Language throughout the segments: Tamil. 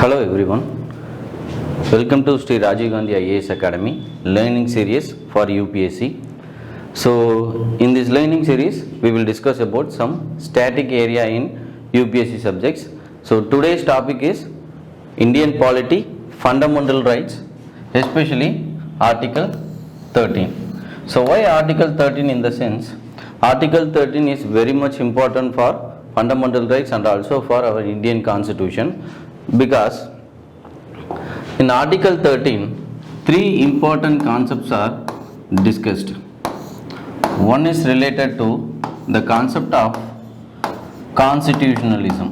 Hello everyone, welcome to Shri Rajiv Gandhi IAS Academy learning series for UPSC. So in this learning series we will discuss about some static area in UPSC subjects. So today's topic is Indian polity, fundamental rights, especially Article 13. So why Article 13? In the sense, Article 13 is very much important for fundamental rights and also for our Indian Constitution, because in Article 13 three important concepts are discussed. One is related to the concept of constitutionalism.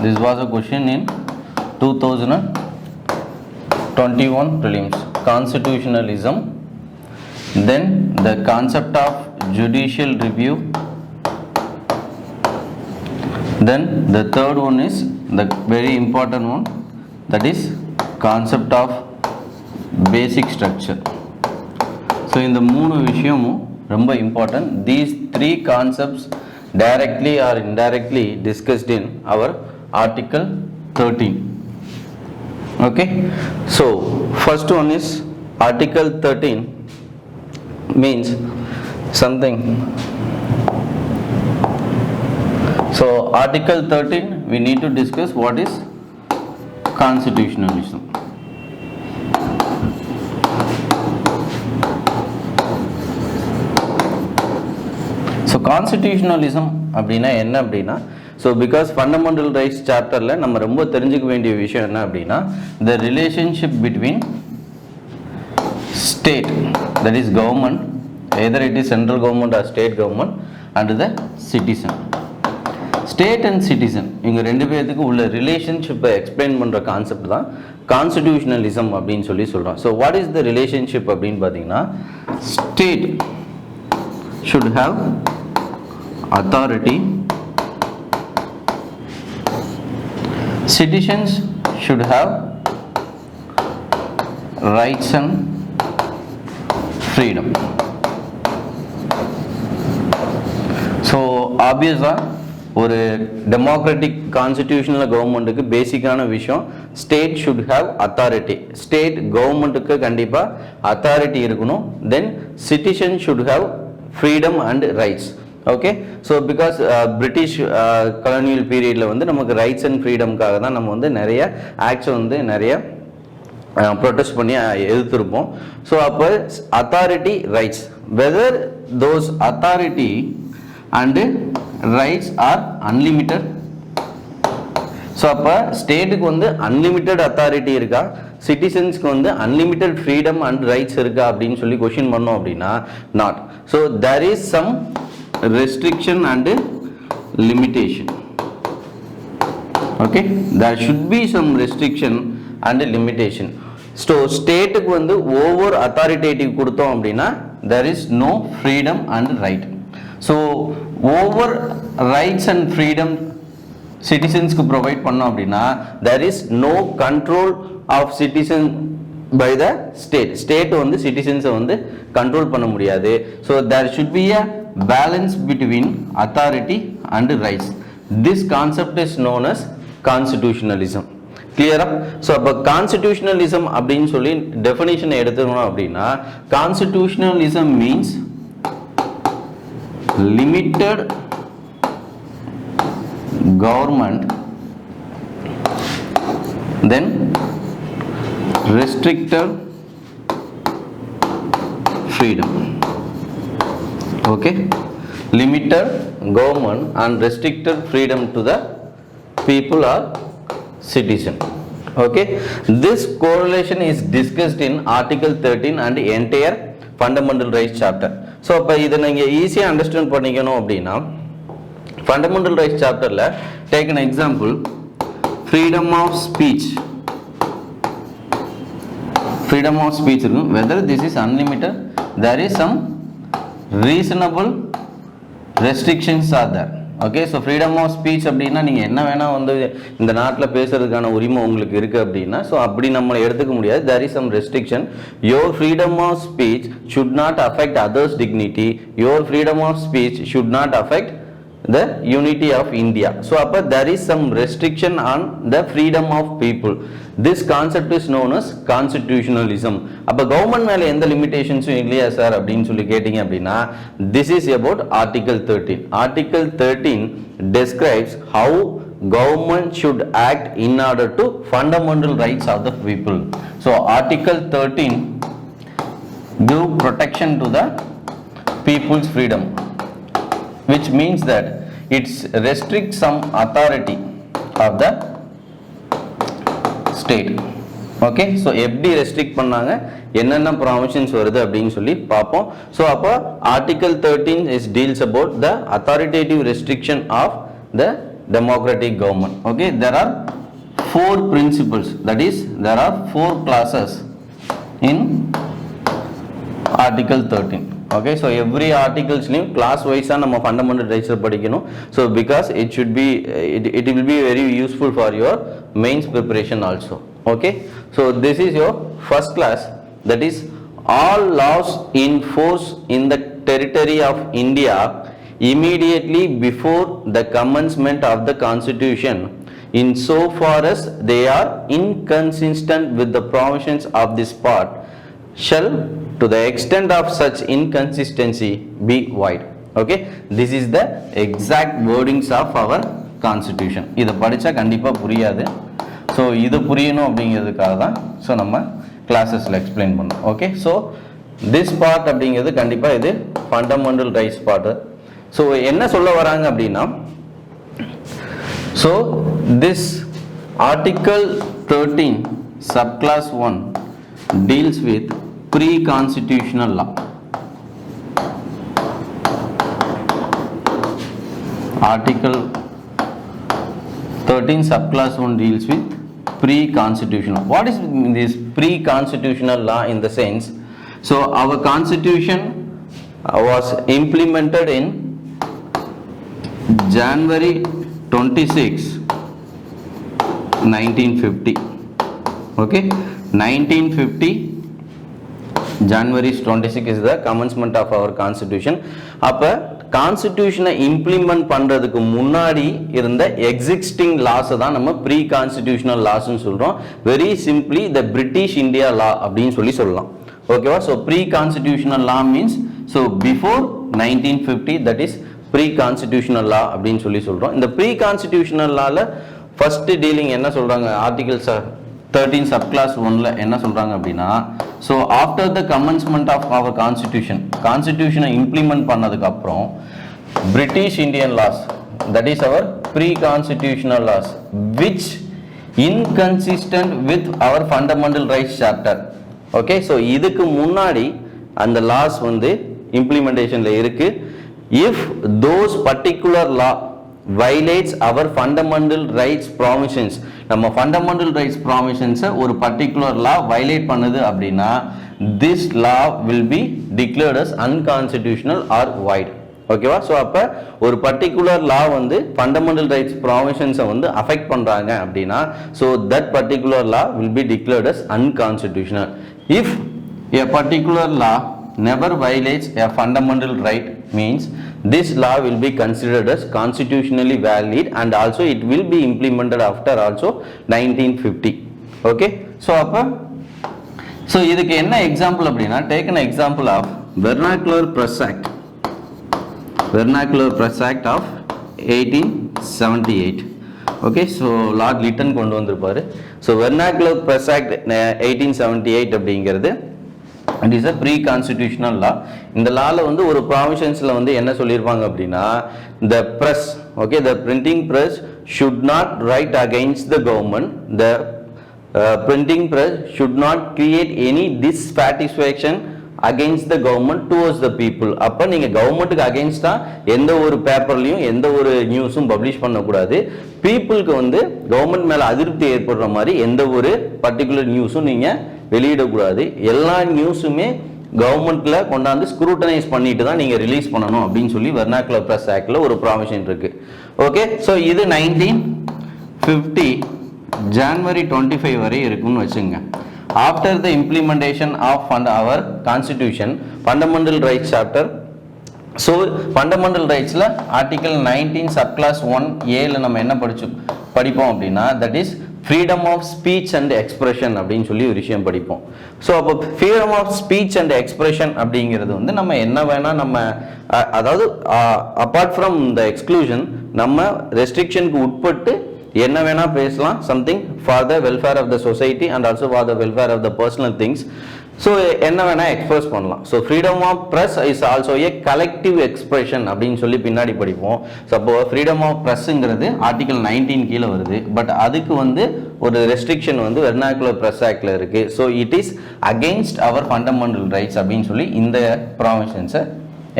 This was a question in 2021 prelims. Constitutionalism. Then the concept of judicial review. Then the third one is the very important one, that is concept of basic structure. So in the மூணு விஷயமும் ரொம்ப important. These three concepts directly or indirectly discussed in our Article 13. Okay, so first one is Article 13 means something. So Article 13 we need to discuss what is constitutionalism. So constitutionalism அப்படினா என்ன அப்படினா, so because fundamental rights chapterல நம்ம ரொம்ப தெரிஞ்சுக்க வேண்டிய விஷயம் என்ன அப்படினா, the relationship between state, that is government, either it is central government or state government, and the citizen. State and citizen இவங்க ரெண்டு பேருக்கு உள்ள ரிலேஷன்ஷிப்பை எக்ஸ்பிளைன் பண்ணுற கான்செப்ட் தான் கான்ஸ்டிடியூஷனலிசம் அப்படின்னு சொல்கிறோம். So what is the relationship அப்படின்னு பார்த்தீங்கன்னா, state should have authority, citizens should have rights and freedom. So ஆப்வியஸாக ஒரு டெமோக்ராட்டிக் கான்ஸ்டிடியூஷனல் கவர்மெண்ட்டுக்கு பேசிக்கான விஷயம், state should have authority. State கவர்மெண்ட்டுக்கு கண்டிப்பாக அத்தாரிட்டி இருக்கணும். Then citizen should have freedom and rights. Okay, so because British colonial பீரியடில் வந்து நமக்கு ரைட்ஸ் அண்ட் ஃப்ரீடம்காக தான் நம்ம வந்து நிறைய ஆக்ட்ஸ் வந்து நிறைய ப்ரொடெஸ்ட் பண்ணி எதிர்த்திருப்போம். ஸோ அப்போ authority, rights, whether those authority and rights are unlimited. So அப்போ ஸ்டேட்டுக்கு வந்து அன்லிமிட்டட் அத்தாரிட்டி இருக்கா, சிட்டிசன்ஸ்க்கு வந்து அன்லிமிட்டட் ஃப்ரீடம் அண்ட் ரைட்ஸ் இருக்கா அப்படின்னு சொல்லி கொஸ்டின் பண்ணோம் அப்படின்னா நாட். So there is some restriction and limitation. Okay, there should be some restriction and limitation. So ஸ்டேட்டுக்கு வந்து ஓவர் அத்தாரிட்டேட்டிவ் கொடுத்தோம் அப்படின்னா there is no freedom and right. So over rights and freedom சிட்டிசன்ஸ்க்கு ப்ரொவைட் பண்ணோம் அப்படின்னா there is no control of citizen by the state. State வந்து சிட்டிசன்ஸை வந்து கண்ட்ரோல் பண்ண முடியாது. So there should be a balance between authority and rights. This concept is known as constitutionalism. கிளியரா? ஸோ அப்போ கான்ஸ்டிடியூஷனலிசம் அப்படின்னு சொல்லி டெஃபினிஷனை எடுத்துக்கணும் அப்படின்னா, constitutionalism means limited government, then restricted freedom. Okay, limited government and restricted freedom to the people or citizen. Okay, this correlation is discussed in Article 13 and entire fundamental rights chapter. So அப்போ இதை நீங்கள் ஈஸியாக அண்டர்ஸ்டாண்ட் பண்ணிக்கணும் அப்படின்னா, ஃபண்டமெண்டல் ரைட்ஸ் சாப்டரில் take an example, freedom of speech. Freedom of speech இருக்கும், whether this is unlimited, there is some reasonable restrictions are there. Okay, so freedom of speech அப்படின்னா நீங்கள் என்ன வேணால் வந்து இந்த நாட்டில் பேசுறதுக்கான உரிமை உங்களுக்கு இருக்குது அப்படின்னா, ஸோ அப்படி நம்மளை எடுத்துக்க முடியாது. There is some restriction. Your freedom of speech should not affect others dignity. Your freedom of speech should not affect the unity of India. So there is some restriction on the freedom of people. This concept is known as constitutionalism. Government மேல எந்த limitations இல்லையா சார் அப்படின்னு சொல்லி கேட்டிங்க அப்படின்னா, this is about article 13. Article 13 describes how government should act in order to fundamental rights of the people. So article 13 give protection to the people's freedom, which means that it restricts some authority of the state. Okay, so எப்படி ரெஸ்ட்ரிக்ட் பண்ணாங்க, என்னென்ன ப்ரொவிஷன்ஸ் வருது அப்படின்னு சொல்லி பார்ப்போம். ஸோ அப்போ article 13 is deals about the authoritative restriction of the democratic government. Okay, there are 4 principles, that is there are 4 clauses in article 13. Okay, so every articles name class wise நம்ம fundamental rights படிக்கணும். So because it should be it will be very useful for your mains preparation also. Okay, so this is your first class, that is all laws in force in the territory of India immediately before the commencement of the constitution, in so far as they are inconsistent with the provisions of this part, shall to the extent of such inconsistency be void. Okay, this is the exact wordings of our constitution. இத படிச்சா கண்டிப்பா புரியாது. ஸோ இது புரியணும் அப்படிங்கிறதுக்காக தான் ஸோ நம்ம கிளாஸஸில் எக்ஸ்பிளைன் பண்ணோம். ஓகே, ஸோ திஸ் பார்ட் அப்படிங்கிறது கண்டிப்பாக இது ஃபண்டமெண்டல் ரைட்ஸ் பார்ட்டு. ஸோ என்ன சொல்ல வராங்க அப்படின்னா, so this article 13 subclass 1 deals with pre-constitutional law. Article 13 subclass 1 deals with pre-constitutional. What is this pre-constitutional law in the sense? So our constitution was implemented in January 26, 1950. Okay, 1950 January 26 is the commencement of our constitution. அப்ப கான்ஸ்டிடியூஷனை இம்ப்ளிமெண்ட் பண்றதுக்கு முன்னாடி இருந்த எக்ஸிஸ்டிங் லாஸ் தான் நம்ம ப்ரீ கான்ஸ்டிடியூஷனல் லாஸ்ன்னு சொல்றோம். Very simply the British India law அப்படின்னு சொல்லலாம். ஓகேவா? So pre constitutional law means so before 1950, that is pre constitutional law அப்படின்னு சொல்றோம். இந்த ப்ரீ கான்ஸ்டிடியூஷனல் லால ஃபர்ஸ்ட் டீலிங் என்ன சொல்றாங்க, ஆர்டிகல் 13 subclass 1ல என்ன சொல்றாங்க அப்படின்னா, so after the commencement of our கான்ஸ்டிடியூஷனை இம்ப்ளிமெண்ட் பண்ணதுக்கு அப்புறம் British Indian laws, that is our pre constitutional laws which inconsistent with our fundamental rights chapter. Okay, so இதுக்கு முன்னாடி அந்த லாஸ் வந்து இம்ப்ளிமெண்டேஷன்ல இருக்கு. If those particular law violates our fundamental rights provisions, நம்ம fundamental rights provisions ஒரு particular law violate பண்ணுது அப்படின்னா this law will be declared as unconstitutional or void. ஓகேவா? ஸோ அப்போ ஒரு பர்டிகுலர் லா வந்து ஃபண்டமெண்டல் ரைட்ஸ் ப்ராவிஷன்ஸை வந்து அஃபெக்ட் பண்ணுறாங்க அப்படின்னா so that particular law will be declared as unconstitutional. If a particular law never violates a fundamental right means this law will be considered as constitutionally valid and also it will be implemented after also 1950. Okay, so இதுக்கு என்ன எக்ஸாம்பிள் அப்படின்னா, take an example of vernacular press act of 1878. Okay, so Lord Lytton கொண்டு வந்திருப்பாரு. So vernacular press act 1878 அப்படிங்கிறது it is a pre-constitutional law. இந்த லால வந்து ஒரு ப்ராவிஷன்ஸ்ல வந்து என்ன சொல்லியிருப்பாங்க அப்படின்னா, the press, okay, the printing press should not write against the government, the printing press should not create any dissatisfaction against the government towards the people. அப்ப நீங்க கவர்மெண்ட்டுக்கு அகைன்ஸ்டா எந்த ஒரு பேப்பர்லயும் எந்த ஒரு நியூஸும் பப்ளிஷ் பண்ணக்கூடாது. பீப்புளுக்கு வந்து கவர்மெண்ட் மேல அதிருப்தி ஏற்படுற மாதிரி எந்த ஒரு பர்டிகுலர் நியூஸும் நீங்க வெளியிடக்கூடாது. எல்லா நியூஸுமே கவர்மெண்ட்ல கொண்டாந்து ஸ்க்ரூட்டனைஸ் பண்ணிட்டு தான் நீங்க ரிலீஸ் பண்ணணும் அப்படின்னு சொல்லி வெர்னாக்குலர் பிரஸ் ஆக்ட்ல ஒரு ப்ராவிஷன் இருக்கு. ஓகே, ஸோ இது 1950 ஜனவரி 25 வரை இருக்குன்னு வச்சுங்க. After the implementation of our constitution, fundamental rights chapter so fundamental ரைட்ஸில் ஆர்டிகல் 19 சப்கிளாஸ் 1A நம்ம என்ன படிப்போம் அப்படின்னா that is freedom of speech and expression அப்படின்னு சொல்லி ஒரு விஷயம் படிப்போம். ஸோ அப்போ freedom of speech and expression அப்படிங்கிறது வந்து நம்ம என்ன வேணால் நம்ம அதாவது அப்பார்ட் ஃப்ரம் த எக்ஸ்க்ளூஷன் நம்ம ரெஸ்ட்ரிக்ஷனுக்கு உட்பட்டு என்ன வேணால் பேசலாம், something for the welfare of the society and also for the welfare of the personal things. So என்ன வேணால் எக்ஸ்பிரஸ் பண்ணலாம். So freedom of press is also a collective expression அப்படின்னு சொல்லி பின்னாடி படிப்போம். ஸோ அப்போ ஃப்ரீடம் ஆஃப் ப்ரெஸ்ஸுங்கிறது ஆர்டிகல் 19 கீழே வருது. பட் அதுக்கு வந்து ஒரு ரெஸ்ட்ரிக்ஷன் வந்து வெர்னாக்குலர் ப்ரெஸ் ஆக்டில் இருக்குது. So it is against our fundamental rights அப்படின்னு சொல்லி இந்த ப்ராவிஷன்ஸை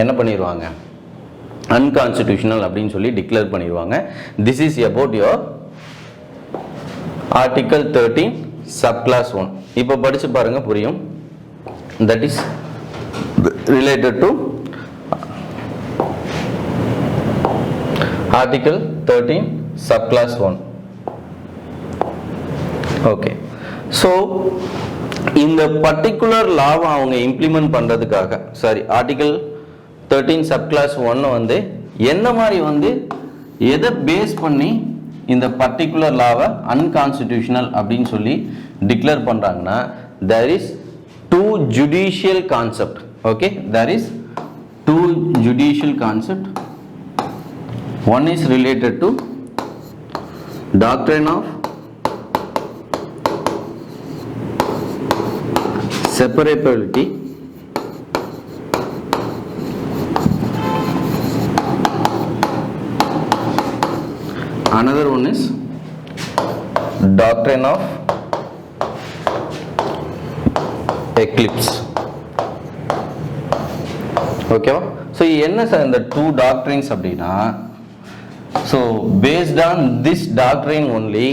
என்ன பண்ணிடுவாங்க, அன்கான்ஸ்டிடியூஷனல் அப்படின்னு சொல்லி டிக்ளேர் பண்ணிடுவாங்க. This is about your article 13 subclass 1. இப்போ படித்து பாருங்கள் புரியும். That is related to Article 13 subclass 1. Okay. So இந்த particular law அவங்க implement பண்றதுக்காக Article 13 subclass 1 வந்து என்ன மாதிரி வந்து எதை பேஸ் பண்ணி இந்த particular law-வை unconstitutional அப்படின்னு சொல்லி டிக்ளேர் பண்றாங்கன்னா there is two judicial concept. Okay, there is two judicial concept. One is related to doctrine of separability. Another one is doctrine of eclipse. Okay, so என்ன சார் இந்த two doctrines அப்படின்னா, so based on this doctrine only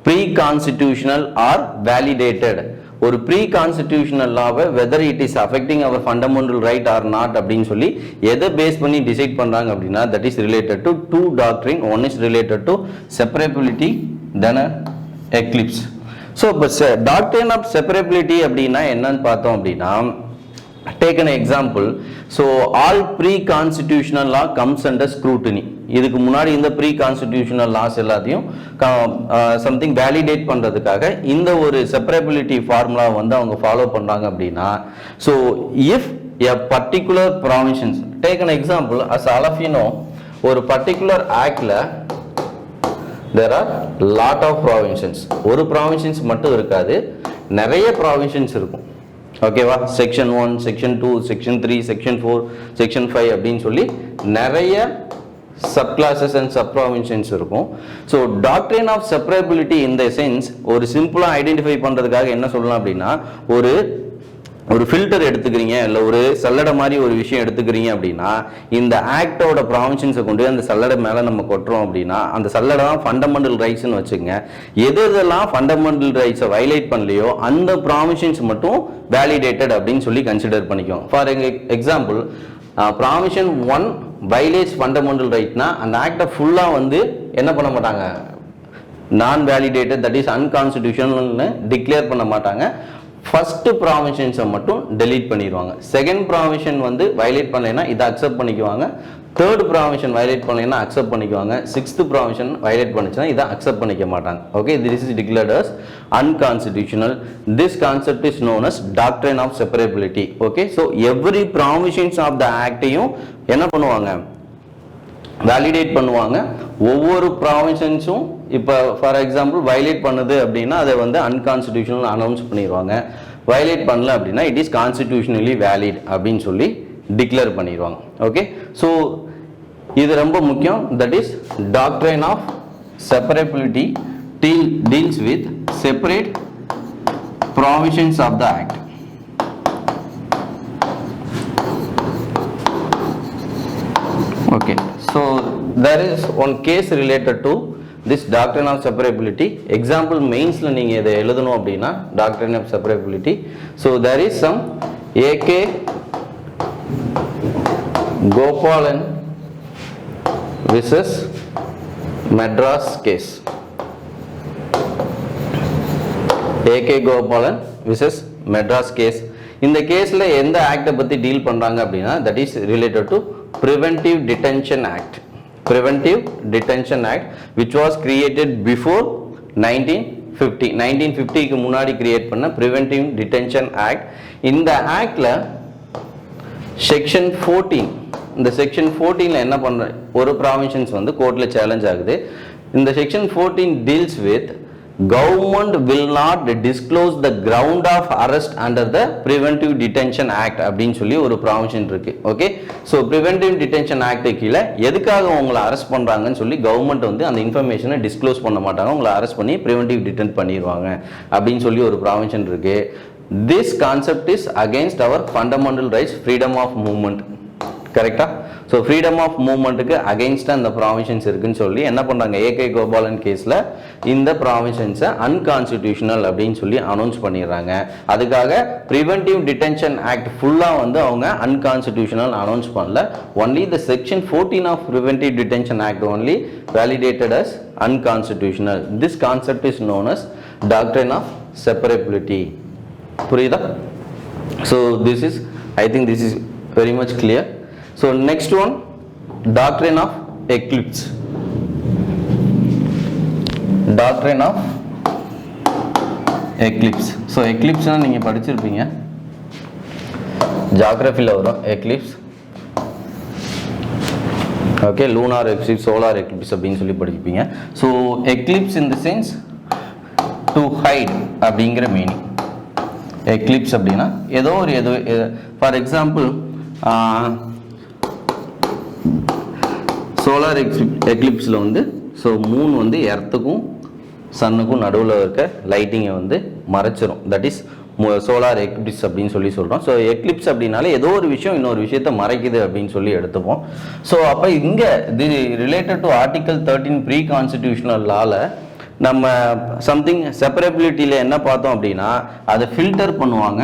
pre-constitutional or validated ஒரு pre-constitutional law-வை whether it is affecting our fundamental right or not அப்படின்னு சொல்லி எதை பேஸ் பண்ணி டிசைட் பண்றாங்க அப்படின்னா that is related to two doctrine. One is related to separability, then eclipse. So இப்போ டாக்ட்ரின் ஆஃப் செப்பரபிலிட்டி அப்படின்னா என்னன்னு பார்த்தோம் அப்படின்னா, take an example. So all pre constitutional law comes under scrutiny. இதுக்கு முன்னாடி இந்த ப்ரீ கான்ஸ்டிடியூஷனல் லாஸ் எல்லாத்தையும் சம்திங் வேலிடேட் பண்ணுறதுக்காக இந்த ஒரு செப்பரபிலிட்டி ஃபார்முலா வந்து அவங்க ஃபாலோ பண்ணுறாங்க அப்படின்னா, so if a particular provisions, take an example as all of you know, ஒரு பர்டிகுலர் ஆக்டில் there are lot of provisions. ஒரு provisions மட்டும் இருக்காது, நிறைய provisions இருக்கும். ஓகேவா? Section 1, section 2, section 3, section 4, section 5 அப்படின்னு சொல்லி நிறைய sub clauses and sub provisions இருக்கும். So doctrine of separability in the sense ஒரு சிம்பிளாக ஐடென்டிஃபை பண்ணுறதுக்காக என்ன சொல்லலாம் அப்படின்னா, ஒரு ஃபில்டர் எடுத்துக்கிறீங்க, இல்லை ஒரு சல்லடை மாதிரி ஒரு விஷயம் எடுத்துக்கிறீங்க அப்படின்னா, இந்த ஆக்டோட ப்ராவிஷன்ஸை கொண்டு அந்த சல்லடை மேலே நம்ம கொட்டுறோம் அப்படின்னா அந்த சல்லடை தான் ஃபண்டமெண்டல் ரைட்ஸ்னு வச்சுக்கோங்க. எதெல்லாம் ஃபண்டமெண்டல் ரைட்ஸை வயலேட் பண்ணலையோ அந்த ப்ராவிஷன்ஸ் மட்டும் வேலிடேட்டட் அப்படின்னு சொல்லி கன்சிடர் பண்ணிக்குவோம். For example, provision 1 violates fundamental ரைட்னா அந்த ஆக்டை ஃபுல்லாக வந்து என்ன பண்ண மாட்டாங்க, நான் வேலிடேட்டட் தட் இஸ் அன்கான்ஸ்டிடியூஷனல்னு டிக்ளேர் பண்ண மாட்டாங்க. ஃபர்ஸ்ட் ப்ராவிஷன்ஸை மட்டும் டெலீட் பண்ணிடுவாங்க. செகண்ட் ப்ராவிஷன் வந்து வயலேட் பண்ணலைன்னா இதை அக்செப்ட் பண்ணிக்குவாங்க. தேர்ட் ப்ராவிஷன் வயலேட் பண்ணலைன்னா அக்செப்ட் பண்ணிக்குவாங்க. சிக்ஸ்த் ப்ராவிஷன் வயலேட் பண்ணிச்சுன்னா இதை அக்செப்ட் பண்ணிக்க மாட்டாங்க. Okay, this is declared as unconstitutional. This concept is known as doctrine of separability. Okay, so every provisions of the ஆக்டையும் என்ன பண்ணுவாங்க, வேலிடேட் பண்ணுவாங்க. ஒவ்வொரு ப்ராவிஷன்ஸும் இப்போ ஃபார் எக்ஸாம்பிள் வயலேட் பண்ணுது அப்படின்னா அதை வந்து அன்கான்ஸ்டிடியூஷனல் அனௌன்ஸ் பண்ணிடுவாங்க. வயலேட் பண்ணல அப்படின்னா இட் இஸ் கான்ஸ்டிடியூஷனலி வேலிட் அப்படின்னு சொல்லி டிக்ளேர் பண்ணிடுவாங்க. ஓகே, ஸோ இது ரொம்ப முக்கியம். That is doctrine of separability deals with separate provisions of the act. Okay, so there is one case related to this doctrine of separability. Example mains la neenga idha eludano appadina doctrine of separability. So there is some AK Gopalan versus Madras case. AK Gopalan versus Madras case. இந்த கேஸ்ல எந்த ஆக்டை பத்தி டீல் பண்றாங்க அப்படின்னா that is related to Preventive Detention Act. Preventive Detention Act, which was created before 1950. 1950 க்கு முன்னாடி கிரியேட் பண்ண Preventive Detention Act. இந்த ஆக்ட்ல செக்ஷன் 14, இந்த செக்ஷன் 14ல என்ன பண்ற ஒரு ப்ராவிஷன்ஸ் வந்து கோர்ட்ல சேலஞ்ச் ஆகுது. இந்த section 14 deals with government will not disclose the ground of arrest under the Preventive Detention Act அப்படின்னு சொல்லி ஒரு ப்ராவிஷன் இருக்கு. Okay, so Preventive Detention Act கீழே எதுக்காக உங்களை அரெஸ்ட் பண்றாங்கன்னு சொல்லி கவர்மெண்ட் வந்து அந்த இன்ஃபர்மேஷனை டிஸ்க்ளோஸ் பண்ண மாட்டாங்க, உங்களை அரெஸ்ட் பண்ணி ப்ரிவென்டிவ் டிடென்ட் பண்ணிடுவாங்க அப்படின்னு சொல்லி ஒரு ப்ராவிஷன் இருக்கு. This concept is against our fundamental rights, freedom of movement. கரெக்டா? ஸோ ஃப்ரீடம் ஆஃப் மூவ்மெண்ட்டுக்கு அகெயின்ஸ்டாக இந்த ப்ராவிஷன்ஸ் இருக்குன்னு சொல்லி என்ன பண்ணுறாங்க, ஏகே கோபாலன் கேஸில் இந்த ப்ராவிஷன்ஸை அன்கான்ஸ்டிடியூஷனல் அப்படின்னு சொல்லி அனௌன்ஸ் பண்ணிடுறாங்க. அதுக்காக ப்ரிவென்டிவ் டிடென்ஷன் ஆக்ட் ஃபுல்லாக வந்து அவங்க அன்கான்ஸ்டிடியூஷனல் அனௌன்ஸ் பண்ணல. Only the section 14 of preventive detention act only validated as unconstitutional. This concept is known as doctrine of separability. புரியுதா? So this is, I think this is very much clear. So next one, doctrine of eclipse. Doctrine of eclipse. So eclipse na நீங்க படிச்சிருப்பீங்க, ஜியோகிராஃபில வரும் eclipse. Okay, lunar eclipse, solar eclipse அப்படின்னு சொல்லி படிப்பீங்க. So eclipse in the sense to hide அப்படிங்கிற மீனிங். eclipse அப்படின்னா ஏதோ ஒரு ஃபார் எக்ஸாம்பிள் சோலார் எக்லிப்ஸில் வந்து ஸோ மூன் வந்து எர்த்துக்கும் சன்னுக்கும் நடுவில் இருக்க லைட்டிங்கை வந்து மறைச்சிரும். தட் இஸ் சோலார் எக்லிப்ஸ் அப்படின்னு சொல்லி சொல்கிறோம். ஸோ எக்லிப்ஸ் அப்படின்னாலே ஏதோ ஒரு விஷயம் இன்னொரு விஷயத்தை மறைக்குது அப்படின்னு சொல்லி எடுத்துப்போம். ஸோ அப்போ இங்கே the related to article 13 pre constitutional லாவில் நம்ம சம்திங் செப்பரபிலிட்டியில் என்ன பார்த்தோம் அப்படின்னா அதை ஃபில்டர் பண்ணுவாங்க.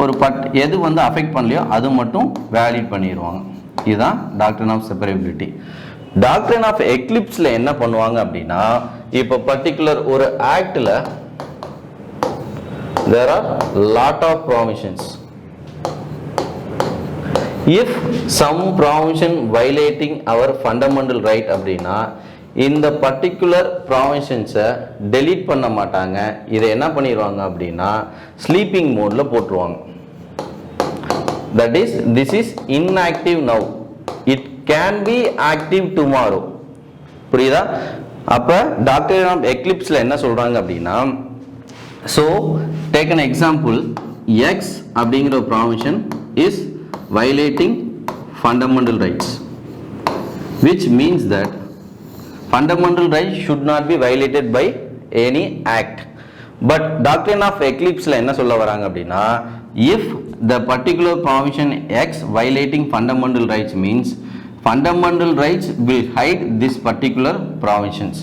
ஒரு எது வந்து அஃபெக்ட் பண்ணலையோ அது மட்டும் வேலிட் பண்ணிடுவாங்க. இதுதான் டாக்ட்ரின் ஆஃப் செப்பரபிலிட்டி. டாக்ட்ரின் ஆஃப் எக்லிப்ஸ்ல என்ன பண்ணுவாங்க அப்படின்னா, இப்போ பர்டிகுலர் ஒரு ஆக்ட்ல there are lot of provisions. If some provision violating our fundamental right அப்படின்னா இந்த பர்டிகுலர் ப்ராவிஷன்ஸை டெலீட் பண்ண மாட்டாங்க. இதை என்ன பண்ணிடுவாங்க அப்படின்னா ஸ்லீப்பிங் மோட்ல போட்டுருவாங்க. That is, this is inactive now. It can be active tomorrow. புரியுதா? அப்ப டாக்டர் ஆஃப் எக்லிப்ஸ்ல என்ன சொல்றாங்க அப்படின்னா, so take an example, X அப்படிங்கிற ஒரு provision is violating fundamental rights, which means that fundamental rights should not be violated by any act. But doctrine of eclipse என்ன சொல்ல வராங்க அப்படின்னா, if the particular provision X violating fundamental rights means fundamental rights will hide this particular provisions.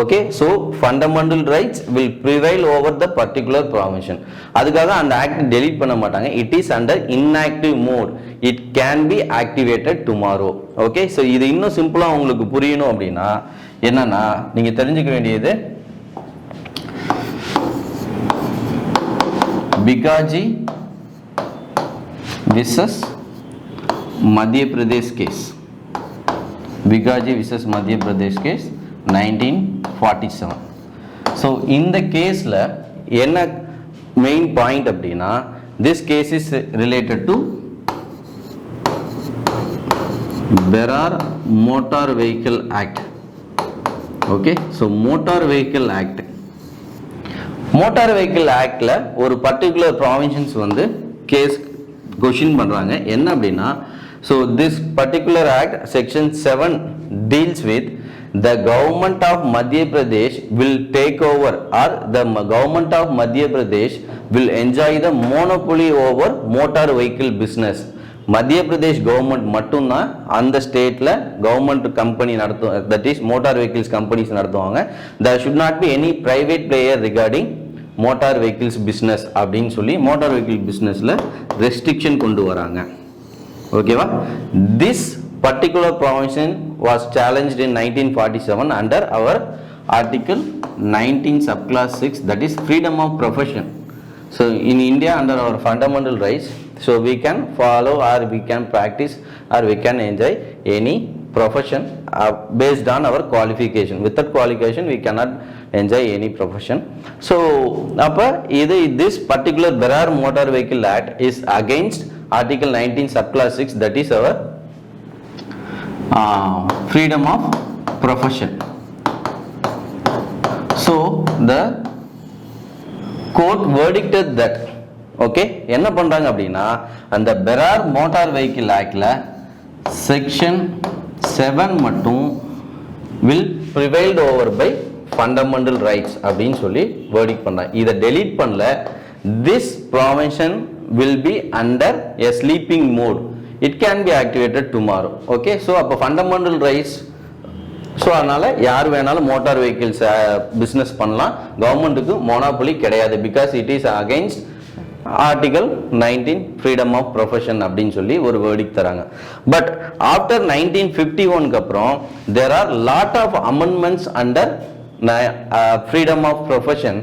Okay, so fundamental rights will prevail over the particular provision. அதுக்காக அந்த ஆக்ட் டெலீட் பண்ண மாட்டாங்க. It is under inactive mode. It can be activated tomorrow. Okay, so இது இன்னும் சிம்பிளா உங்களுக்கு புரியணும் அப்படின்னா என்னன்னா நீங்க தெரிஞ்சுக்க வேண்டியது பிகாஜி விசஸ் மத்திய பிரதேஷ் கேஸ். பிகாஜி விசஸ் மத்திய பிரதேஷ் கேஸ் 1947. ஸோ இந்த கேஸில் என்ன மெயின் பாயிண்ட் அப்படின்னா, this case is related to Berar motor vehicle act. Okay, so motor vehicle act, motor vehicle ஆக்டில் ஒரு பர்டிகுலர் ப்ராவிஷன்ஸ் வந்து கேஸ் கொஷின் பண்ணுறாங்க. என்ன அப்படின்னா, so this particular act section 7 deals with the government of Madhya Pradesh will take over, or the government of Madhya Pradesh will enjoy the monopoly over motor vehicle business. மத்திய பிரதேஷ் கவர்மெண்ட் மட்டும்தான் அந்த ஸ்டேட்ல கவர்மெண்ட் கம்பெனி நடத்தும், that is motor vehicles companies நடத்துவாங்க. there should not be any private player regarding motor vehicles business அப்படின்னு சொல்லி மோட்டார் வெஹிக்கிள் பிசினஸ்ல ரெஸ்ட்ரிக்ஷன் கொண்டு வராங்க. ஓகேவா? this particular provision was challenged in 1947 under our article 19 subclass 6, that is freedom of profession. So in India, under our fundamental rights, So we can follow or we can practice or we can enjoy any profession based on our qualification. Without qualification we cannot enjoy any profession. So this particular Berar Motor Vehicle Act is against article 19 subclass 6, that is our freedom of profession. So the court verdicted that, okay, என்ன பண்றாங்க அப்படின்னா அந்த பெரார் மோட்டார் வெஹிக்கிள் ஆக்ட்ல செக்ஷன் 7 மட்டும் will prevailed over by fundamental rights அப்படின்னு சொல்லி verdict பண்றாங்க. இத delete பண்ணல, this provision will be under a sleeping mode, it can be activated tomorrow. Okay, so அப்ப fundamental rights, ஸோ அதனால் யார் வேணாலும் மோட்டார் வெஹிக்கிள்ஸ் பிஸ்னஸ் பண்ணலாம், கவர்மெண்ட்டுக்கு மோனோபொலி கிடையாது, because it is against article 19 freedom of profession அப்படின்னு சொல்லி ஒரு வேர்டிக் தராங்க. பட் ஆஃப்டர் 1951க்கு அப்புறம் there are lot of amendments under freedom of profession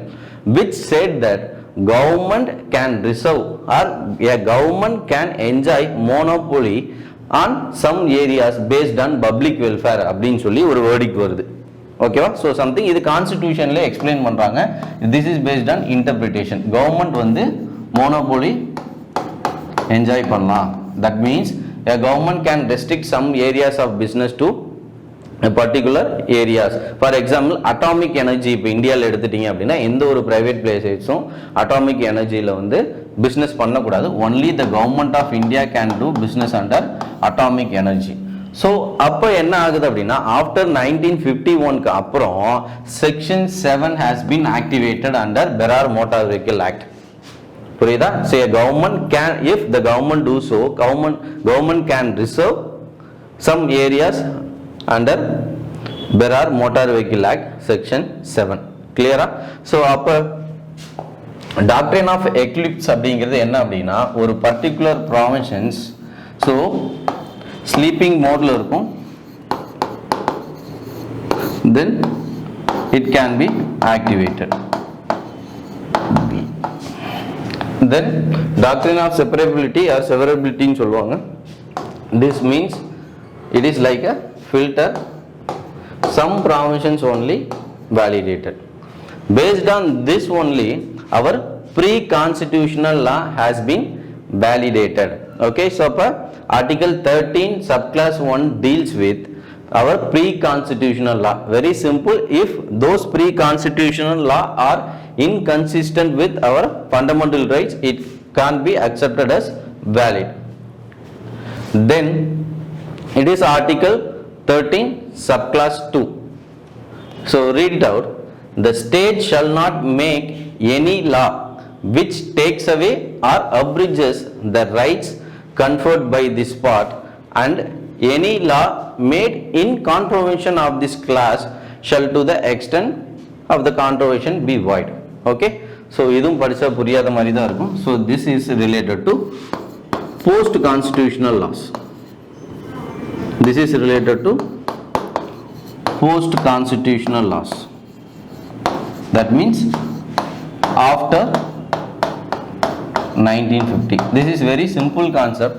which set that government can reserve or a government can enjoy monopoly on some areas based on public welfare அப்படின்னு சொல்லி ஒரு வேர்டிக் வருது. ஓகேவா? ஸோ சம்திங் இது கான்ஸ்டிடியூஷன்ல எக்ஸ்பிளைன் பண்றாங்க. This is based on interpretation. Government வந்து மோனோபோலி என்ஜாய் பண்ணலாம். That means a government can restrict some areas of business to particular areas. For example, atomic energy இப்போ இந்தியாவில் எடுத்துட்டீங்க அப்படின்னா எந்த ஒரு பிரைவேட் பிளேஸஸும் அட்டாமிக் எனர்ஜியில் வந்து பிஸ்னஸ் பண்ணக்கூடாது. Only the government of India can do business under atomic energy. So அப்போ என்ன ஆகுது அப்படின்னா ஆஃப்டர் 1951க்கு அப்புறம் section 7 has been activated under Berar motor vehicle act. புரியுதா? Say government can, if the government do so government can reserve some areas under Berar Motor Vehicle Act section 7. clear? So அப்ப doctrine of eclipse அப்படிங்கிறது என்ன அப்படின்னா ஒரு particular provisions so sleeping modeல இருக்கும், then it can be activated. Then doctrine of separability or severability ன்னு சொல்லுவாங்க. This means it is like a filter, some provisions only validated. Based on this only our pre-constitutional law has been validated. Okay, so article 13 subclass 1 deals with our pre-constitutional law. Very simple, if those pre-constitutional law are inconsistent with our fundamental rights, it can't be accepted as valid. Then it is article 13 subclass 2. So read it out. The state shall not make any law which takes away or abridges the rights conferred by this part, and any law made in contravention of this class shall to the extent of the contravention be void. Okay, so இதுவும் படிச்சா புரியாத மாதிரி தான் இருக்கும். So this is related to post constitutional laws. This is related to post constitutional laws. That means after 1950. This is very simple concept.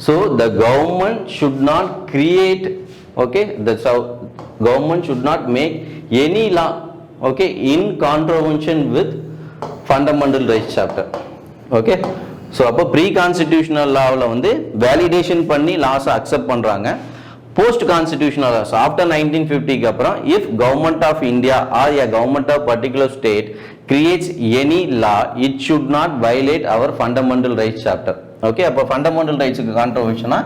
So the government should not create, okay, that's how government should not make any law, okay, in contravention with fundamental rights chapter. Okay, so அப்போ ப்ரீ கான்ஸ்டிடியூஷனல் லாவில் வந்து வேலிடேஷன் பண்ணி லாஸை அக்செப்ட் பண்ணுறாங்க. போஸ்ட் கான்ஸ்டிடியூஷனல் லாஸ் ஆஃப்டர் 1950க்கு அப்புறம் if government of India or a government of particular state creates any law it should not violate our fundamental rights chapter. Okay, அப்போ ஃபண்டமெண்டல் ரைட்ஸுக்கு கான்ட்ரோவர்ஷனா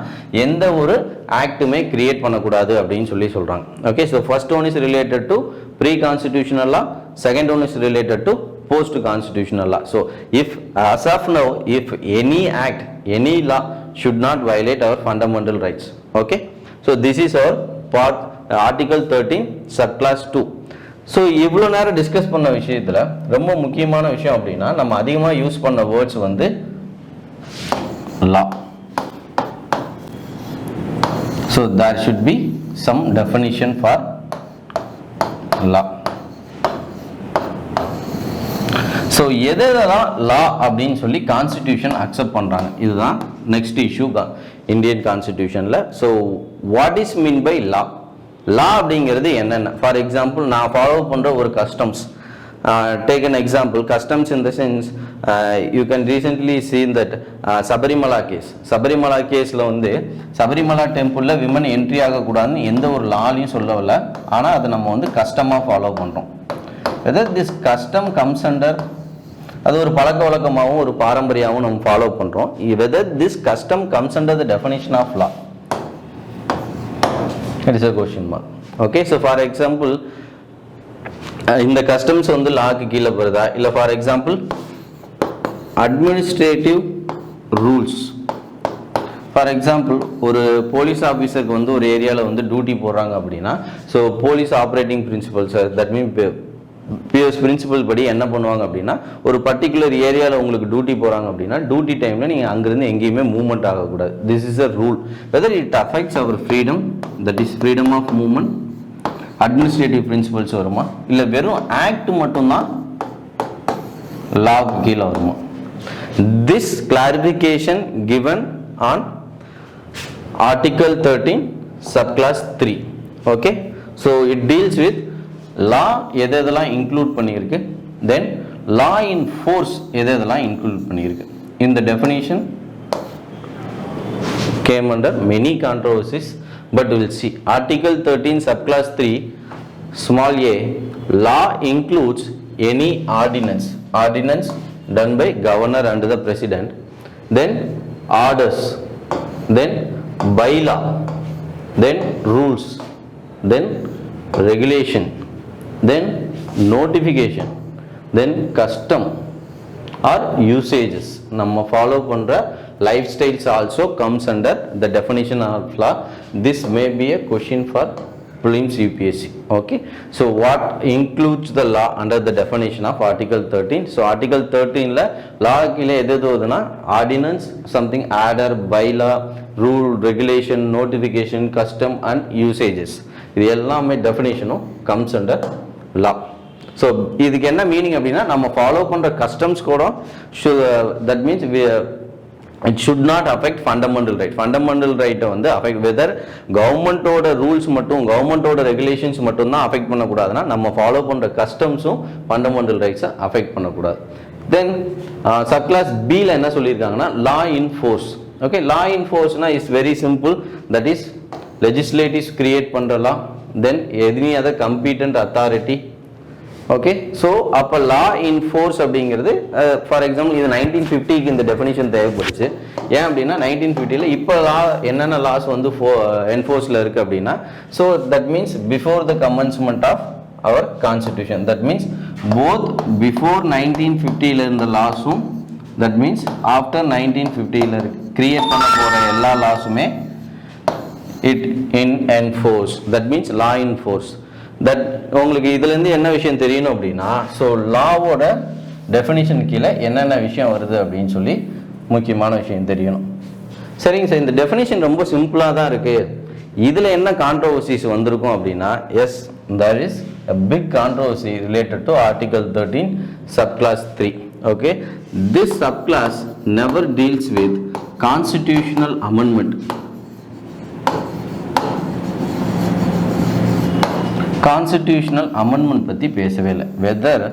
எந்த ஒரு ஆக்டுமே கிரியேட் பண்ணக்கூடாது அப்படின்னு சொல்லி சொல்றாங்க. Okay, so first one is related to pre constitutional law, second one is related to post constitutional law. So if as of now if any act, any law should not violate our fundamental rights. Okay, so this is our part article 13 subclass 2. So இவ்வளோ நேரம் டிஸ்கஸ் பண்ண விஷயத்துல ரொம்ப முக்கியமான விஷயம் அப்படின்னா நம்ம அதிகமாக யூஸ் பண்ண வேர்ட்ஸ் வந்து law. So there should be some definition for law. So எதெல்லாம் லா அப்படின்னு சொல்லி கான்ஸ்டிடியூஷன் அக்செப்ட் பண்ணுறாங்க, இதுதான் நெக்ஸ்ட் இஷ்யூ இந்தியன் கான்ஸ்டிடியூஷனில். So what is mean by law? Law அப்படிங்கிறது என்னென்ன? ஃபார் எக்ஸாம்பிள், நான் ஃபாலோ பண்ணுற ஒரு customs, take an example, customs in the sense, you can recently see that Sabarimala கேஸில் வந்து சபரிமலா டெம்பிளில் விமன் என்ட்ரி ஆகக்கூடாதுன்னு எந்த ஒரு லாலையும் சொல்லவில்லை. ஆனால் அதை நம்ம வந்து கஸ்டமாக ஃபாலோ பண்ணுறோம். Whether this custom comes under, அது ஒரு பழக்க வழக்கமாகவும் ஒரு பாரம்பரியமாகவும் நம்ம ஃபாலோ பண்ணுறோம். Whether this custom comes under the definition of law, it is a question mark. Okay, so for example, இந்த கஸ்டம்ஸ் வந்து லாக்கு கீழே வருதா? இல்லை for example administrative rules, for example ஒரு போலீஸ் ஆஃபீஸருக்கு வந்து ஒரு ஏரியாவில் வந்து டியூட்டி போடுறாங்க அப்படின்னா, so police operating principles, that mean PS principle படி என்ன பண்ணுவாங்க அப்படின்னா, ஒரு பர்டிகுலர் ஏரியாவில் உங்களுக்கு டியூட்டி போகிறாங்க அப்படின்னா டியூட்டி டைமில் நீங்கள் அங்கேருந்து எங்கேயுமே மூவ்மெண்ட் ஆகக்கூடாது. This is a rule. Whether it affects our freedom, that is freedom of movement, administrative principles வருமா, இல்லை வெறும் ஆக்ட் மட்டும்தான் லா கீழே வருமா? This clarification given on Article 13 subclass 3. okay, so it deals with law எதெல்லாம் இன்க்ளூட் பண்ணியிருக்கு, then law in force எதெல்லாம் இன்க்ளூட் பண்ணியிருக்கு. in the definition came under many controversies, but we will see. Article 13 subclass 3 small a, law includes any ordinance done by governor and the president, then orders, then bylaw, then rules, then regulation, then notification, then custom or usages. நம்ம ஃபாலோ பண்ற lifestyles also comes under the definition of law. This may be a question for prelims UPSC. okay, so what includes the law under the definition of Article 13? so Article 13 ல law கீழே எது வருதுன்னா ordinance, something order, bylaw, rule, regulation, notification, custom and usages. இது எல்லாமே definition comes under law. So இதுக்கு என்ன மீனிங் அப்படின்னா, நம்ம ஃபாலோ பண்ணுற கஸ்டம்ஸ் கூட that means it should not affect fundamental right. Fundamental ரைட்டை வந்து அஃபெக்ட், வெதர் கவர்மெண்ட்டோட ரூல்ஸ் மட்டும், கவர்மெண்ட்டோட ரெகுலேஷன்ஸ் மட்டும் தான் அஃபெக்ட் பண்ணக்கூடாதுன்னா, நம்ம ஃபாலோ பண்ணுற கஸ்டம்ஸும் ஃபண்டமெண்டல் ரைட்ஸை அஃபெக்ட் பண்ணக்கூடாது. தென் சப்கிளாஸ் பியில் என்ன சொல்லியிருக்காங்கன்னா, law in force. Okay, law in ஃபோர்ஸ்னா is very simple, that is legislatives create பண்ணுற law, then any other competent authority. Okay, so அப்போ லா இன் ஃபோர்ஸ் அப்படிங்கிறது, ஃபார் எக்ஸாம்பிள் இது 1950க்கு இந்த டெஃபினிஷன் தேவைப்படுச்சு. ஏன் அப்படின்னா 1950ல் இப்போ லா என்னென்ன லாஸ் வந்து என்ஃபோர்ஸில் இருக்குது அப்படின்னா, so that means before the commencement of our constitution, that means both before 1950ல் இருந்த லாஸும், தட் மீன்ஸ் ஆஃப்டர் 1950ல் கிரியேட் பண்ண போகிற எல்லா லாஸுமே it in enforce, that means law in force. That உங்களுக்கு இதுலேருந்து என்ன விஷயம் தெரியணும் அப்படின்னா, ஸோ லாவோட டெஃபினிஷன் கீழே என்னென்ன விஷயம் வருது அப்படின்னு சொல்லி முக்கியமான விஷயம் தெரியணும். சரிங்க சார், இந்த டெஃபினிஷன் ரொம்ப சிம்பிளாக தான் இருக்குது, இதில் என்ன கான்ட்ரோவர்சிஸ் வந்திருக்கும் அப்படின்னா, S, there is a big controversy related to Article 13 subclass 3. okay, this subclass never deals with constitutional amendment. Constitutional amendment பற்றி பேசவே இல்லை. Whether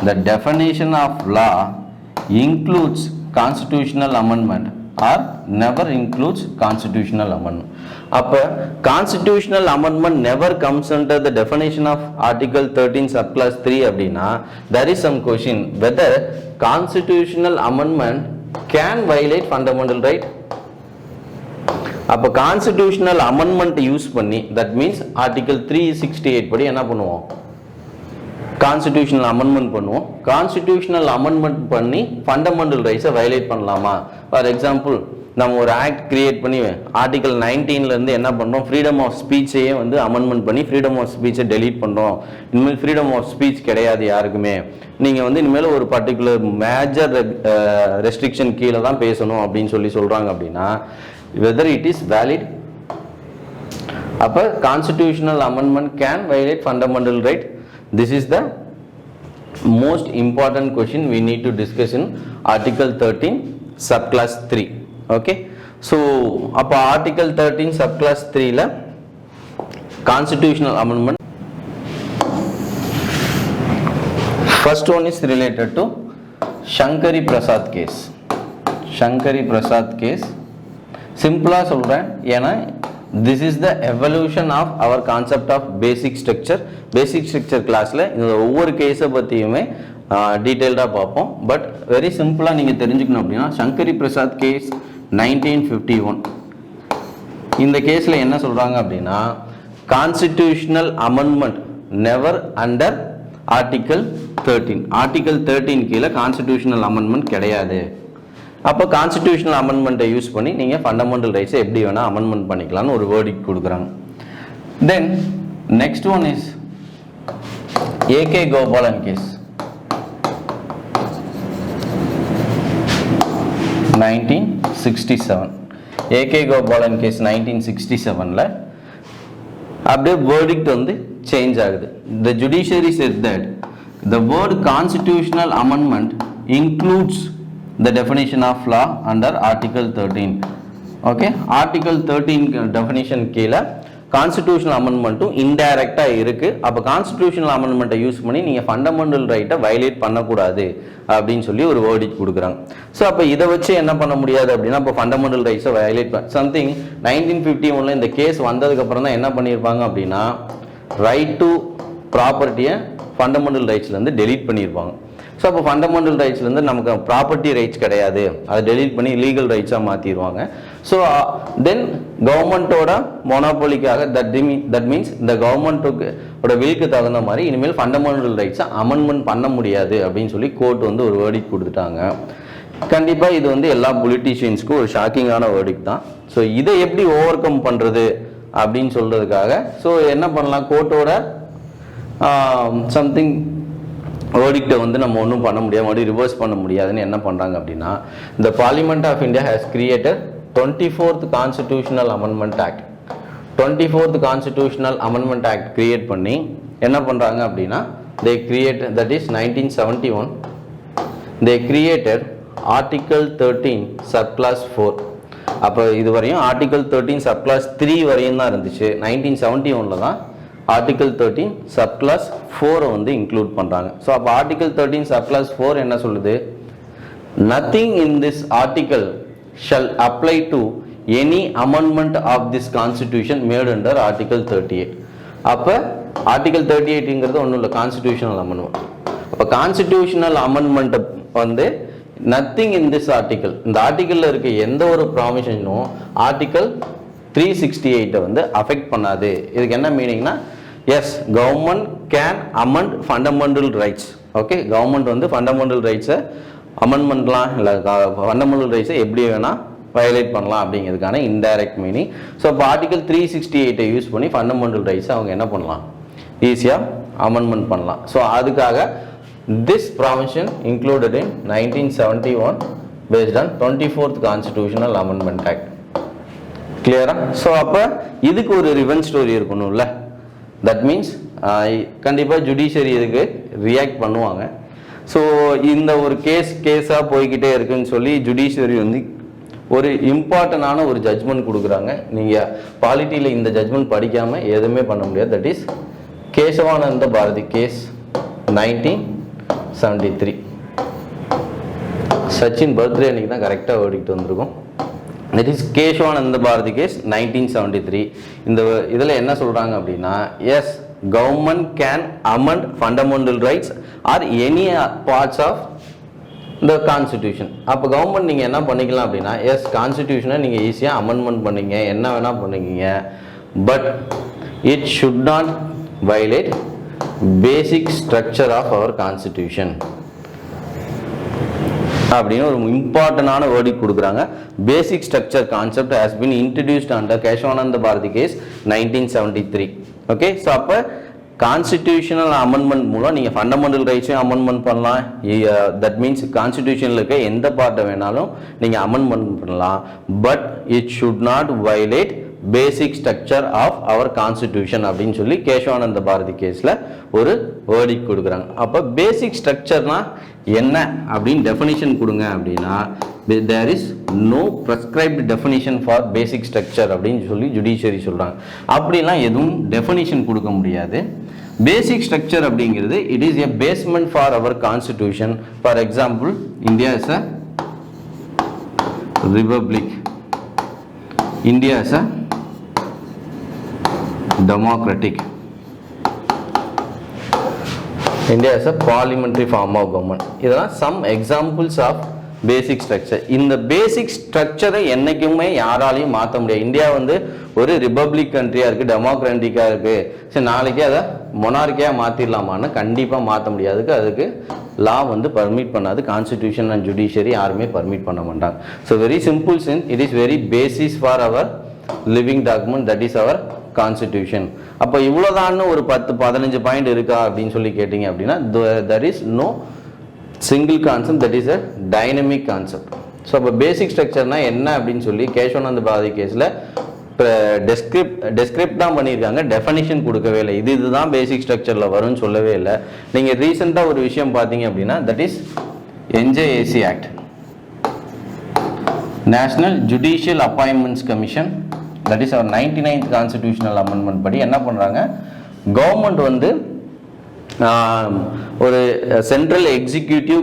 the definition of law includes constitutional amendment or never includes constitutional amendment. அப்போ constitutional amendment never comes under the definition of article 13 subclause 3 அப்படின்னா, there is some question whether constitutional amendment can violate fundamental right. அப்போ கான்ஸ்டிடியூஷனல் அமெண்ட்மெண்ட் யூஸ் பண்ணி, தட் மீன்ஸ் ஆர்டிகல் 368 படி என்ன பண்ணுவோம், கான்ஸ்டிடியூஷனல் அமெண்ட்மெண்ட் பண்ணுவோம். கான்ஸ்டிடியூஷனல் அமெண்ட்மெண்ட் பண்ணி ஃபண்டமெண்டல் ரைட்ஸை வயலேட் பண்ணலாமா? ஃபார் எக்ஸாம்பிள், நம்ம ஒரு ஆக்ட் கிரியேட் பண்ணி ஆர்டிகல் 19லேருந்து என்ன பண்ணுறோம், ஃப்ரீடம் ஆஃப் ஸ்பீச்சையே வந்து அமெண்ட்மெண்ட் பண்ணி ஃப்ரீடம் ஆஃப் ஸ்பீச்சை டெலீட் பண்ணுறோம். இனிமேல் ஃப்ரீடம் ஆஃப் ஸ்பீச் கிடையாது யாருக்குமே, நீங்கள் வந்து இனிமேல் ஒரு பர்டிகுலர் மேஜர் ரெஸ்ட்ரிக்ஷன் கீழே தான் பேசணும் அப்படின்னு சொல்லி சொல்கிறாங்க அப்படின்னா, whether it is valid. அப்போ constitutional amendment can violate fundamental right. This is the most important question we need to discuss in article 13 subclass 3. Okay, so அப்ப article 13 subclass 3 ல constitutional amendment. First one is related to Shankari Prasad case. Shankari Prasad case சிம்பிளா சொல்றேன், ஏன்னா this is the evolution of our concept of basic structure. Basic structure classல இந்த ஒவ்வொரு கேஸை பற்றியுமே டீட்டெயில்டாக பார்ப்போம். பட் வெரி சிம்பிளாக நீங்கள் தெரிஞ்சுக்கணும் அப்படின்னா, சங்கரி பிரசாத் கேஸ் 1951 இந்த கேஸில் என்ன சொல்கிறாங்க அப்படின்னா, constitutional amendment never under article 13. Article 13 கீழே கான்ஸ்டிடியூஷனல் அமெண்ட்மெண்ட் கிடையாது. அப்போ கான்ஸ்டிடியூஷனல் அமெண்ட்மெண்ட்டை யூஸ் பண்ணி நீங்கள் ஃபண்டமெண்டல் ரைட்ஸை எப்படி வேணால் அமெண்ட்மெண்ட் பண்ணிக்கலாம்னு ஒரு வேர்டிக் கொடுக்குறாங்க. Then next one is A K Gopalan case 1967. A K Gopalan case 1967ல அப்படியே வேர்டிக்ட் வந்து சேஞ்ச் ஆகுது. The judiciary said that the word constitutional amendment includes the definition of law under article 13. Okay, article 13 definition கீழே கான்ஸ்டிடியூஷனல் அமெண்ட்மெண்ட்டும் இன்டைரக்டாக இருக்குது. அப்போ கான்ஸ்டிடியூஷனல் அமெண்ட்மெண்ட்டை யூஸ் பண்ணி நீங்கள் ஃபண்டமெண்டல் ரைட்டை வயலேட் பண்ணக்கூடாது அப்படின்னு சொல்லி ஒரு வேர்டிக் கொடுக்குறாங்க. ஸோ அப்போ இதை வச்சு என்ன பண்ண முடியாது அப்படின்னா, இப்போ ஃபண்டமெண்டல் ரைட்ஸை வயலேட் சம்திங் 1951 இந்த கேஸ் வந்ததுக்கப்புறம் தான் என்ன பண்ணியிருப்பாங்க அப்படின்னா, ரைட் டு ப்ராப்பர்ட்டியை ஃபண்டமெண்டல் ரைட்ஸ்லேருந்து டெலீட் பண்ணியிருப்பாங்க. ஸோ அப்போ ஃபண்டமெண்டல் ரைட்ஸ்லேருந்து நமக்கு ப்ராப்பர்ட்டி ரைட்ஸ் கிடையாது, அதை டெலீட் பண்ணி லீகல் ரைட்ஸாக மாற்றிடுவாங்க. ஸோ தென் கவர்மெண்ட்டோட மொனோபோலிக்காக தட் மீன்ஸ் இந்த கவர்மெண்ட்டோட வில்க்கு தகுந்த மாதிரி இனிமேல் ஃபண்டமெண்டல் ரைட்ஸை அமெண்ட்மெண்ட் பண்ண முடியாது அப்படின்னு சொல்லி கோர்ட் வந்து ஒரு வேர்டிக் கொடுத்துட்டாங்க. கண்டிப்பாக இது வந்து எல்லா பொலிட்டீஷியன்ஸ்க்கும் ஒரு ஷாக்கிங்கான வேர்டிக் தான். ஸோ இதை எப்படி ஓவர் கம் பண்ணுறது அப்படின்னு சொல்கிறதுக்காக ஸோ என்ன பண்ணலாம், கோர்ட்டோட சம்திங் வேர்டிக்டை வந்து நம்ம ஒன்றும் பண்ண முடியாது, மறுபடியும் ரிவர்ஸ் பண்ண முடியாதுன்னு என்ன பண்ணுறாங்க அப்படின்னா, the Parliament of India has created 24th Constitutional Amendment Act. 24th Constitutional Amendment Act create பண்ணி என்ன பண்ணுறாங்க அப்படின்னா, they create, that is 1971, they created Article 13 subclass 4. அப்போ இது வரையும் Article 13 subclass 3 வரையும் தான் இருந்துச்சு. 1971 தான் ஆர்டிகல் 13 சப்கிளாஸ் 4 வந்து இன்க்ளூட் பண்ணுறாங்க. ஸோ அப்போ ஆர்டிகல் 13 சப்கிளாஸ் 4 என்ன சொல்லுது, nothing in this article shall apply to any amendment of this constitution made under article 38. அப்போ ஆர்டிகல் 38ங்கிறது ஒன்றும் இல்லை, கான்ஸ்டிடியூஷனல் அமெண்ட்மெண்ட். அப்போ கான்ஸ்டிடியூஷனல் அமெண்ட்மெண்ட்டை வந்து நத்திங் இன் திஸ் ஆர்டிகல், இந்த ஆர்டிக்கலில் இருக்க எந்த ஒரு ப்ராவிஷனும் ஆர்டிகல் 368 வந்து அஃபெக்ட் பண்ணாது. இதுக்கு என்ன மீனிங்னா, yes government can amend fundamental rights. Okay, government வந்து ஃபண்டமெண்டல் ரைட்ஸை அமெண்ட்மெண்ட்லாம் இல்லை, ஃபண்டமெண்டல் ரைட்ஸை எப்படி வேணால் வயலேட் பண்ணலாம் அப்படிங்கிறதுக்கான இன்டைரக்ட் மீனிங். ஸோ இப்போ ஆர்டிகல் 368 யூஸ் பண்ணி ஃபண்டமெண்டல் ரைட்ஸை அவங்க என்ன பண்ணலாம், ஈஸியாக அமெண்ட்மெண்ட் பண்ணலாம். ஸோ அதுக்காக this provision included in 1971 based on 24th Constitutional Amendment Act. கிளியரா? ஸோ அப்போ இதுக்கு ஒரு ரிவெஞ்ச் ஸ்டோரி இருக்கணும்ல. தட் மீன்ஸ் கண்டிப்பாக ஜுடிஷியரி இதுக்கு ரியாக்ட் பண்ணுவாங்க. ஸோ இந்த ஒரு கேஸாக போய்கிட்டே இருக்குன்னு சொல்லி ஜுடிஷியரி வந்து ஒரு இம்பார்ட்டண்டான ஒரு ஜட்ஜ்மெண்ட் கொடுக்குறாங்க. நீங்கள் பாலிட்டியில் இந்த ஜட்ஜ்மெண்ட் படிக்காமல் எதுவுமே பண்ண முடியாது. That is Kesavananda Bharati case 1973. Sachin birthday அன்னைக்கு தான் கரெக்டாக ஓடிக்கிட்டு வந்திருக்கோம். That is Kesavananda Bharati case 1973. இந்த இதில் என்ன சொல்கிறாங்க அப்படின்னா, yes government can amend fundamental rights or any parts of the constitution. அப்போ கவர்மெண்ட் நீங்கள் என்ன பண்ணிக்கலாம் அப்படின்னா, எஸ் கான்ஸ்டிடியூஷனை நீங்கள் ஈஸியாக அமெண்ட்மெண்ட் பண்ணிங்க, என்ன வேணால் பண்ணிக்கிங்க, but it should not violate basic structure of our constitution அப்படின்னு ஒரு இம்பார்ட்டண்டான வேர்டிக் கொடுக்குறாங்க. Basic structure concept has been introduced under Kesavananda Bharati case 1973. Okay, so அப்போ கான்ஸ்டிடியூஷனல் அமெண்ட்மெண்ட் மூலம் நீங்கள் ஃபண்டமெண்டல் ரைட்ஸையும் அமெண்ட்மெண்ட் பண்ணலாம். தட் மீன்ஸ் கான்ஸ்டிடியூஷனில் இருக்க எந்த பார்ட்டை வேணாலும் நீங்கள் அமெண்ட்மெண்ட் பண்ணலாம். But it should not violate basic structure of our constitution அப்படின்னு சொல்லி கேசவானந்த பாரதி கேஸில் ஒரு வேர்டிக் கொடுக்குறாங்க. அப்போ பேசிக் ஸ்ட்ரக்சர்னா என்ன அப்படின்னு டெஃபினிஷன் கொடுங்க அப்படின்னா there is no prescribed definition for basic structure அப்படின்னு சொல்லி ஜுடிஷியரி சொல்கிறாங்க. அப்படிலாம் எதுவும் டெஃபினிஷன் கொடுக்க முடியாது. பேசிக் ஸ்ட்ரக்சர் அப்படிங்கிறது it is a basement for our constitution. For example, India is a republic. India is a democratic. India is a parliamentary form of government. இதெல்லாம் some examples of basic structure. இந்த பேசிக் ஸ்ட்ரக்சரை என்னைக்குமே யாராலையும் மாற்ற முடியாது. இந்தியா வந்து ஒரு ரிபப்ளிக் கண்ட்ரியாக இருக்குது, டெமோக்ராட்டிக்காக இருக்குது. சரி, நாளைக்கே அதை மொனார்க்கியாக மாற்றிடலாமான்னு கண்டிப்பாக மாற்ற முடியாது. அதுக்கு லா வந்து பர்மிட் பண்ணாது. கான்ஸ்டிடியூஷன் அண்ட் ஜுடிஷியரி யாருமே பர்மிட் பண்ண மாட்டாங்க. So very simple sense, it is very basis for our living document, that is our constitution. அப்போ இவ்வளோதான்னு ஒரு 10-15 பாயிண்ட் இருக்கா அப்படின்னு சொல்லி கேட்டிங்க அப்படின்னா there is no single concept, that is a dynamic concept. So அப்போ பேசிக் ஸ்ட்ரக்சர்னா என்ன அப்படின்னு சொல்லி கேசவானந்த பாரதி கேஸில் டெஸ்கிரிப்ட் தான் பண்ணியிருக்காங்க, டெஃபனிஷன் கொடுக்கவே இல்லை. இதுதான் பேசிக் ஸ்ட்ரக்சரில் வரும்னு சொல்லவே இல்லை. நீங்கள் ரீசெண்டாக ஒரு விஷயம் பார்த்தீங்க அப்படின்னா that is NJAC act, national judicial appointments commission, that is our 99th constitutional amendment படி என்ன பண்ணுறாங்க, கவர்மெண்ட் வந்து ஒரு central executive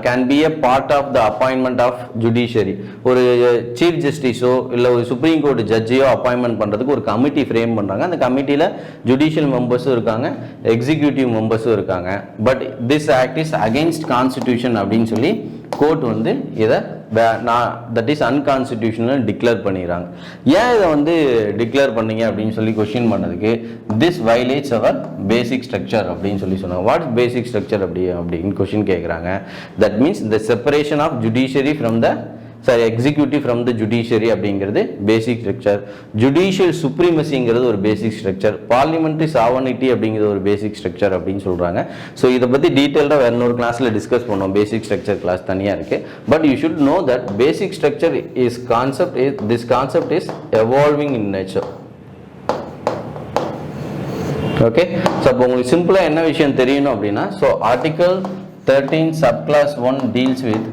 can be a part of the appointment of judiciary. ஒரு சீஃப் ஜஸ்டிஸோ இல்லை ஒரு சுப்ரீம் கோர்ட் ஜட்ஜையோ அப்பாயின்மெண்ட் பண்ணுறதுக்கு ஒரு கமிட்டி ஃப்ரேம் பண்ணுறாங்க. அந்த கமிட்டியில் ஜுடிஷியல் மெம்பர்ஸும் இருக்காங்க, எக்ஸிக்யூட்டிவ் மெம்பர்ஸும் இருக்காங்க. But this act is against constitution அப்படின்னு சொல்லி கோர்ட் வந்து இதை தட் இஸ் அன்கான்ஸ்டிடியூஷனல் டிக்ளேர் பண்ணிடுறாங்க. ஏன் இதை வந்து டிக்ளேர் பண்ணீங்க அப்படின்னு சொல்லி கொஸ்டின் பண்ணதுக்கு this violates our basic structure அப்படின்னு சொல்லி சொன்னாங்க. வாட் இஸ் பேசிக் ஸ்ட்ரக்சர் அப்படின்னு கொஸ்டின் கேட்குறாங்க. That means the separation of judiciary from the executive from the judiciary அப்படிங்கிறது பேசிக் ஸ்ட்ரக்சர். ஜுடிஷியல் சுப்ரீமசிங்கிறது ஒரு பேசிக் ஸ்ட்ரக்சர். பார்லிமெண்ட்ரி சாவர்னிட்டி அப்படிங்கிறது ஒரு பேசிக் ஸ்ட்ரக்சர் அப்படின்னு சொல்கிறாங்க. ஸோ இதை பற்றி டீட்டெயிலாக வேறு இன்னொரு கிளாஸில் டிஸ்கஸ் பண்ணுவோம். பேசிக் ஸ்ட்ரக்சர் கிளாஸ் தனியாக இருக்குது. But you should know that basic structure is concept this concept is evolving in nature. Okay, so அப்போ உங்களுக்கு சிம்பிளாக என்ன விஷயம் தெரியணும் அப்படின்னா, so article 13 subclass 1 deals with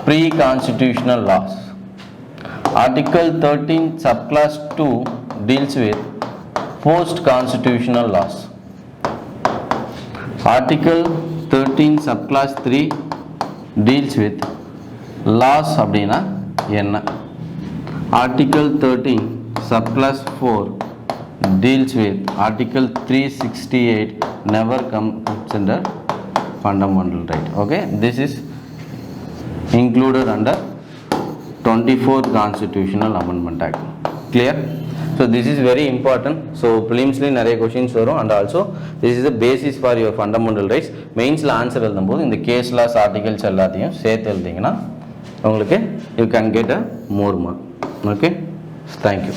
pre-constitutional laws. Article 13 subclass 2 deals with post-constitutional laws. Article 13 subclass 3 deals with laws அப்படின்னா என்ன. Article 13 subclass 4 deals with Article 368 never comes under fundamental right. Okay, this is included under 24th Constitutional Amendment Act. Clear? So this is very important. So preliminary நிறைய questions வரும், and also this is the basis for your fundamental rights. Mainsல ஆன்சர் எழுதும்போது இந்த கேஸ் லாஸ் ஆர்டிகல்ஸ் எல்லாத்தையும் சேர்த்து எழுதிங்கன்னா உங்களுக்கு you can get a more mark. Okay, thank you.